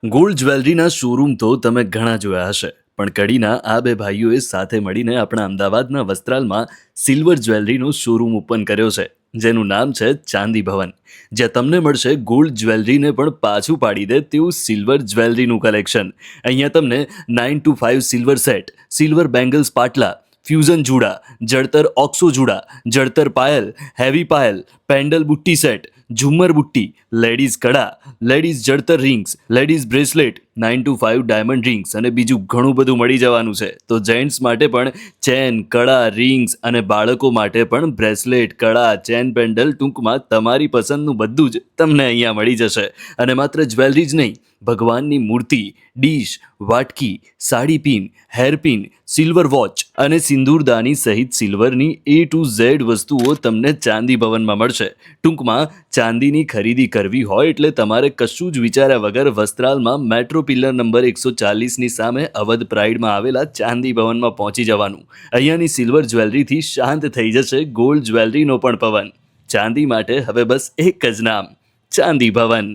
Gold જ્વેલરીના showroom તો તમે ઘણા જોયા હશે, પણ કડીના આ બે ભાઈઓએ સાથે મળીને આપણા અમદાવાદના વસ્ત્રાલમાં સિલ્વર જ્વેલરીનો શોરૂમ ઓપન કર્યો છે, જેનું નામ છે ચાંદી ભવન. જ્યાં તમને મળશે ગોલ્ડ જ્વેલરીને પણ પાછું પાડી દે તેવું સિલ્વર જ્વેલરીનું કલેક્શન. અહીંયા તમને 9 to 5 silver set, silver bangles પાટલા, ફ્યુઝન જુડા, જડતર ઓક્સો જુડા, જડતર પાયલ, હેવી પાયલ, પેન્ડલ બુટ્ટી સેટ, ઝુમ્મર બુટ્ટી, લેડીઝ કડા, લેડીઝ જડતર rings, ladies bracelet, 9 to 5 diamond rings અને બીજું ઘણું બધું મળી જવાનું છે. તો જેન્ટ્સ માટે પણ ચેન, કડા, રિંગ્સ અને બાળકો માટે પણ બ્રેસલેટ, કડા, ચેન, પેન્ડલ, ટૂંકમાં તમારી પસંદનું બધું જ તમને અહીંયા મળી જશે. અને માત્ર જ્વેલરી જ નહીં, ભગવાનની મૂર્તિ, ડીશ, વાટકી, સાડી પિન, હેરપિન, સિલ્વર વોચ અને સિંદૂરદાની સહિત સિલ્વરની A to Z વસ્તુઓ તમને ચાંદી ભવનમાં મળશે. ટૂંકમાં ચાંદીની ખરીદી કરવી હોય એટલે તમારે કશું જ વિચાર્યા વગર વસ્ત્રાલમાં મેટ્રો પિલ્લર નંબર 140ની સામે અવધ પ્રાઇડમાં આવેલા ચાંદી ભવનમાં પહોંચી જવાનું. અહીંયાની સિલ્વર જ્વેલરીથી શાંત થઈ જશે ગોલ્ડ જ્વેલરીનો પણ પવન. ચાંદી માટે હવે બસ એક જ નામ, ચાંદી ભવન.